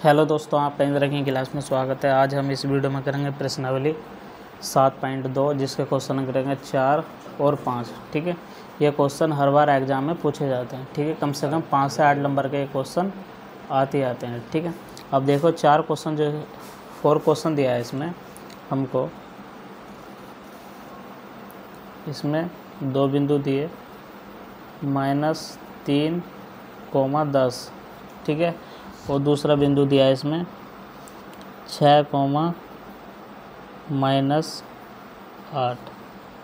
Hello दोस्तों, आपका इंदिरा की क्लास में स्वागत है। आज हम इस वीडियो में करेंगे प्रश्नावली 7.2 जिसके क्वेश्चन करेंगे 4 और 5। ठीक है, ये क्वेश्चन हर बार एग्जाम में पूछे जाते हैं। ठीक है, कम से कम 5 से 8 नंबर के क्वेश्चन आते हैं। ठीक है, अब देखो 4 क्वेश्चन जो 4 क्वेश्चन दिया है इसमें हमको, इसमें 2 बिंदु दिए -3, 10। ठीक है, और दूसरा बिंदु दिया है इसमें 6, -8।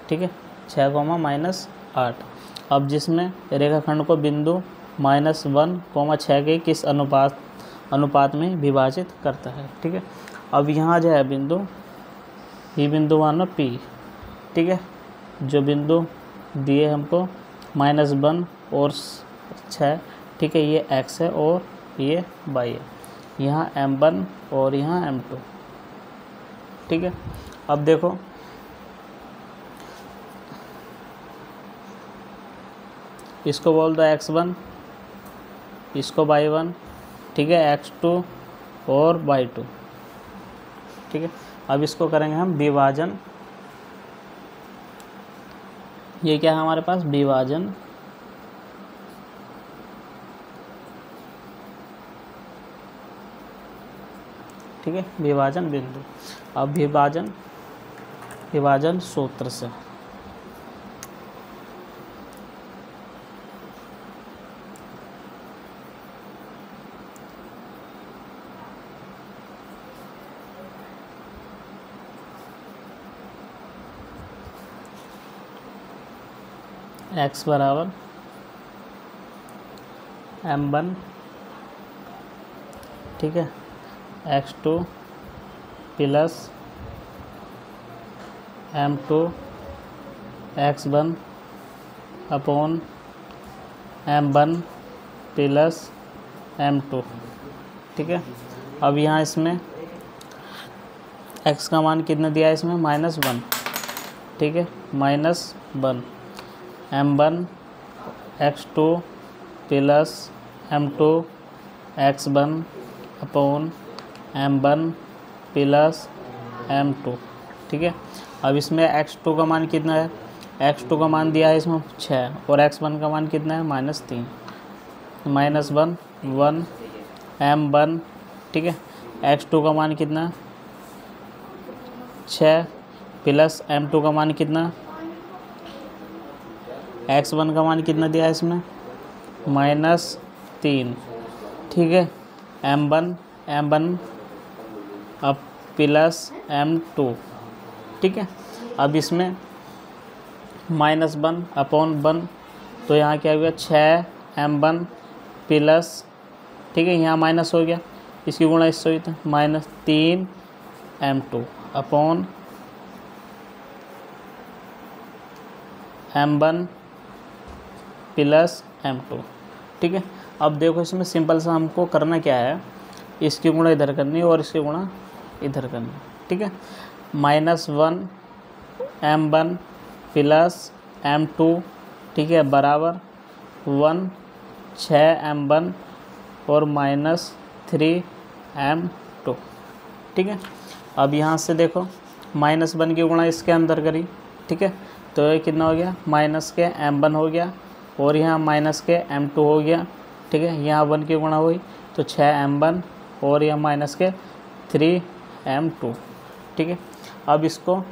ठीक है, 6, -8। अब जिसमें रेखाखंड को बिंदु -1, 6 के किस अनुपात में विभाजित करता है। ठीक है, अब यहाँ जो है बिंदु, ये बिंदु मानो P। ठीक है, जो बिंदु दिए हमको -1 और 6। ठीक है, ये x है और ये y है। यहाँ M1 और यहाँ M2। ठीक है, अब देखो इसको बोल दो x1, इसको y1। ठीक है, x2 और y2। ठीक है, अब इसको करेंगे हम विभाजन। ये क्या है हमारे पास, विभाजन। ठीक है, विभाजन बिंदु। अब विभाजन सूत्र से x बराबर M1। ठीक है, x2 plus M2 x1 upon M1 plus M2। ठीक है, अब यहाँ इसमें x का मान कितना दिया है इसमें, -1। ठीक है, -1 M1 x2 plus M2 x1 upon M1 plus M2। ठीक है, अब इसमें x2 का मान कितना है, x2 का मान दिया है इसमें 6 और x1 का मान कितना है -3। -1 M1। ठीक है, x2 का मान कितना 6 प्लस M2 का मान कितना, x1 का मान कितना दिया है इसमें -3। ठीक है, M1 अब प्लस M2। ठीक है, अब इसमें -1 अपॉन 1, तो यहाँ क्या हुआ 6 M1 प्लस, ठीक है यहाँ माइनस हो गया, इसकी गुणा इससे हुई तो -3 M2 upon M1 plus M2। ठीक है, अब देखो इसमें सिंपल सा हमको करना क्या है, इसकी गुणा इधर करनी और इसकी गुणा इधर करनी। ठीक है, -1 M1 प्लस M2। ठीक है, बराबर 1 6 M1 और -3 M2। ठीक है, अब यहाँ से देखो -1 की गुणा इसके अंदर करी। ठीक है, तो ये कितना हो गया, माइनस के M1 हो गया और यहाँ माइनस के M2 हो गया। ठीक है, यहाँ 1 की गुणा हुई तो 6 M1 और यहाँ माइनस के 3 M2। ठीक है, अब इसको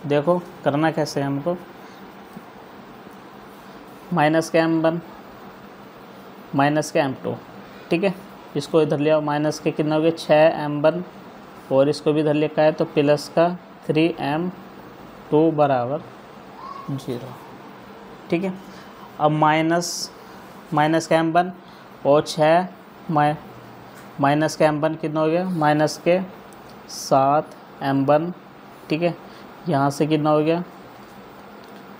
देखो करना कैसे है हमको, माइनस के M1 माइनस के M2। ठीक है, इसको इधर लिया, माइनस के कितना हो गया 6 M1 और इसको भी इधर लिखा है तो प्लस का 3 M2 बराबर 0। ठीक है, अब माइनस के M1 और 6 माइनस के M1 कितना हो गया, माइनस के 7 M1। ठीक है, यहाँ से कितना हो गया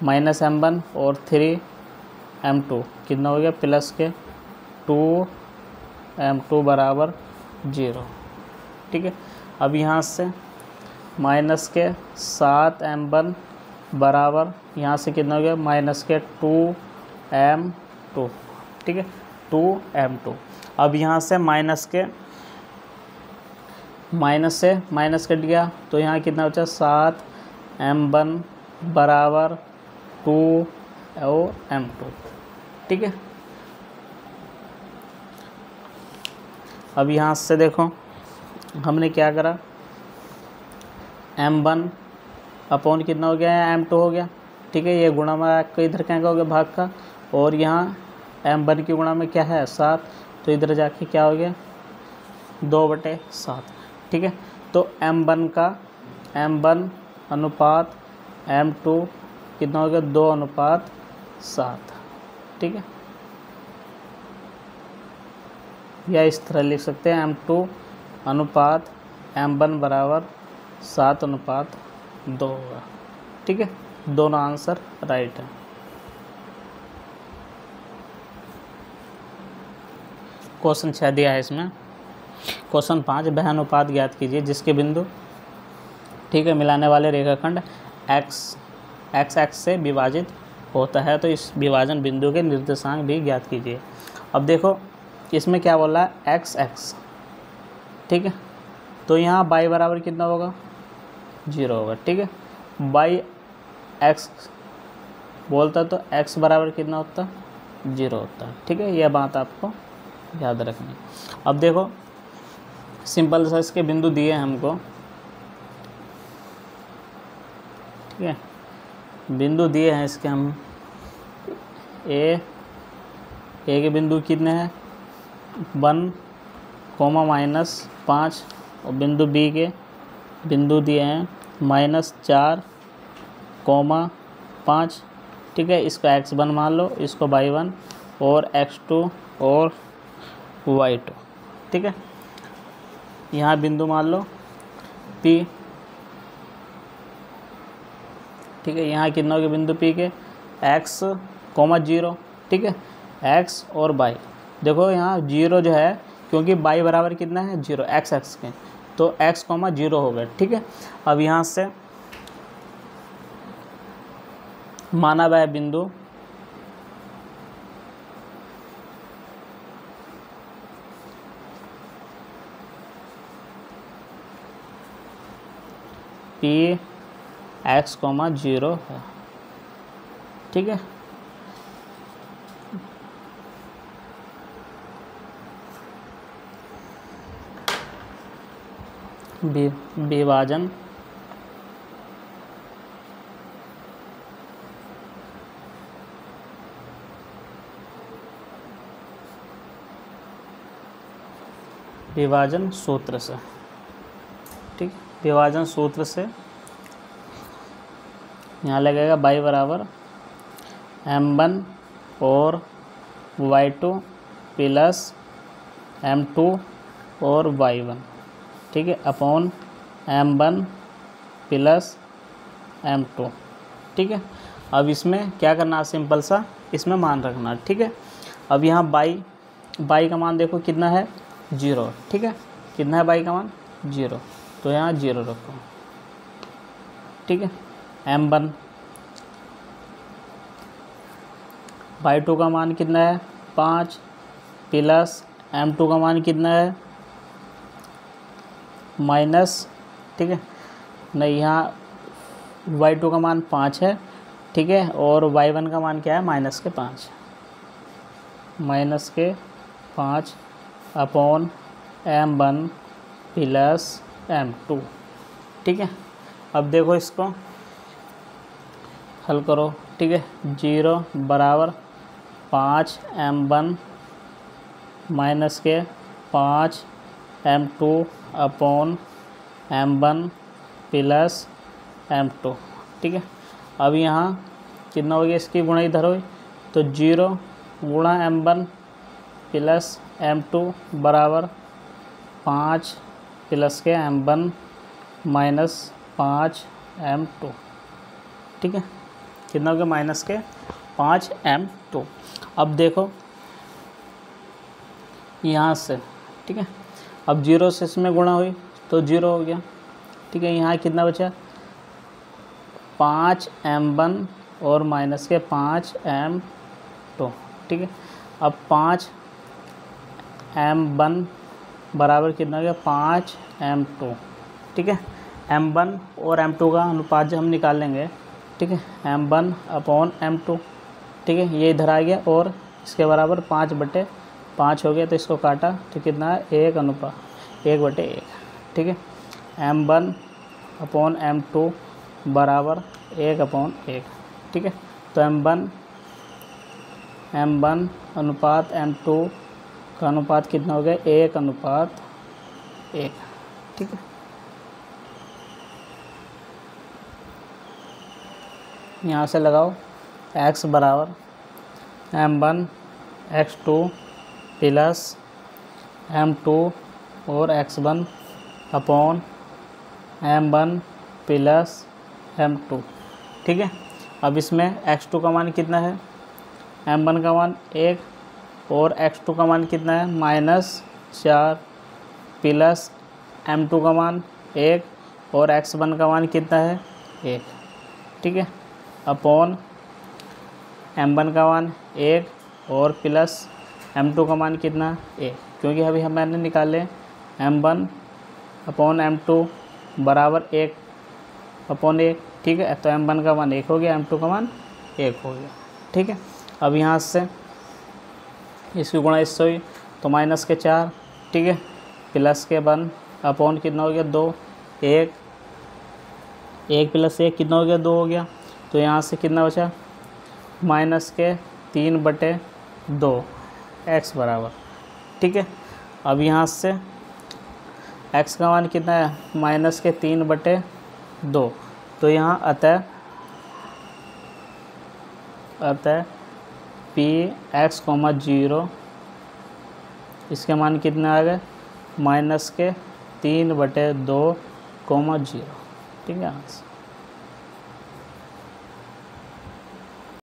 -M1 और 3 M2 कितना हो गया, प्लस के 2 M2 बराबर 0। ठीक है, अब यहाँ से माइनस के 7 M1 बराबर यहाँ से कितना हो गया, माइनस के 2 M2। ठीक है, 2 M2। अब यहाँ से माइनस के माइनस से माइनस कट गया तो यहाँ कितना बचा 7 m1 बराबर 2 और m2। ठीक है, अब यहाँ से देखो हमने क्या करा, m1 अपॉन कितना हो गया है, m2 हो गया। ठीक है, ये गुणा में आपका इधर क्या हो गया भाग का, और यहाँ m1 की गुणा में क्या है 7, तो इधर जाके क्या हो गया 2/7। ठीक है, तो m1 अनुपात m2 कितना हो गया 2:7। ठीक है, या इस तरह लिख सकते हैं m2 अनुपात m1 बराबर 7:2 होगा। ठीक है, दोनों आंसर राइट है। क्वेश्चन 6 दिया है इसमें। क्वेश्चन 5, वह अनुपात ज्ञात कीजिए जिसके बिंदु, ठीक है, मिलाने वाले रेखाखंड x से विभाजित होता है, तो इस विभाजन बिंदु के निर्देशांक भी ज्ञात कीजिए। अब देखो इसमें क्या बोला है x। ठीक है, तो यहाँ y बराबर कितना होगा 0 होगा। ठीक है, y x बोलता तो x बराबर कितना होता 0 होता है। ठीक है, यह बात आपको याद रखनी। अब देखो सिंपल सा इसके बिंदु दिए हैं हमको। ठीक है, बिंदु दिए हैं इसके हम ए के बिंदु कितने हैं 1, -5, और बिंदु बी के बिंदु दिए हैं -4, -5। ठीक है, इसको x1 मान लो, इसको y1 और x2 और y2। ठीक है, यहाँ बिंदु मान लो P। ठीक है, यहाँ कितना हो गया बिंदु P के x, 0। ठीक है, x और y देखो यहाँ 0 जो है, क्योंकि y बराबर कितना है 0 x के, तो x, 0 हो गया। ठीक है, अब यहाँ से माना हुआ है बिंदु P x, 0 है। ठीक है, विभाजन सूत्र से। ठीक, विभाजन सूत्र से यहाँ लगेगा y बराबर m1 और y2 प्लस m2 और y1। ठीक है, अपॉन m1 प्लस m2। ठीक है, अब इसमें क्या करना है, सिंपल सा इसमें मान रखना। ठीक है, अब यहाँ y का मान देखो कितना है 0। ठीक है, कितना है y का मान 0, तो यहाँ 0 रखो। ठीक है, m1 y2 का मान कितना है 5 प्लस m2 का मान कितना है -। ठीक है, नहीं यहाँ y2 का मान 5 है। ठीक है, और y1 का मान क्या है -5 अपॉन m1 प्लस m2। ठीक है, अब देखो इसको हल करो। ठीक है, 0 बराबर 5 m1 -5 m2 upon m1 plus m2। ठीक है, अब यहाँ कितना हो गया, इसकी गुणा इधर हुई, तो 0 गुणा m1 प्लस m2 बराबर 5 प्लस के m1 -5 m2। ठीक है, कितना हो गया माइनस के 5 m2। अब देखो यहाँ से, ठीक है, अब 0 से इसमें गुणा हुई तो 0 हो गया। ठीक है, यहाँ कितना बचा 5 m1 और माइनस के 5 m2। ठीक है, अब 5 m1 बराबर कितना हो गया 5m2। ठीक है, m1 और m2 का अनुपात जो हम निकालेंगे, ठीक है, m1/m2। ठीक है, ये इधर आ गया और इसके बराबर 5/5 हो गया, तो इसको काटा तो कितना है 1/1। ठीक है, m1/m2 बराबर 1/1। ठीक है, तो m1 अनुपात m2 का अनुपात कितना हो गया 1/1। ठीक है, यहाँ से लगाओ x बराबर m1 x2 प्लस m2 और x1 upon m1 plus m2। ठीक है, अब इसमें x2 का मान कितना है, m1 का मान 1 और x2 का मान कितना है -4 प्लस m2 का मान 1 और x1 का मान कितना है 1। ठीक है, अपॉन m1 का मान 1 और प्लस m2 का मान कितना 1, क्योंकि अभी मैंने निकाले m1/m2 बराबर 1/1। ठीक है, तो m1 का मान 1 हो गया, m2 का मान 1 हो गया। ठीक है, अब यहाँ से इसकी गुणा इससे हुई तो -4। ठीक है, प्लस के 1 अपॉन कितना हो गया 2, 1 प्लस 1 कितना हो गया 2 हो गया, तो यहाँ से कितना बचा -3/2 x बराबर। ठीक है, अब यहाँ से x का मान कितना है -3/2, तो यहाँ अतः Px, 0 इसके मान कितने आ गए -3/2, 0। ठीक है,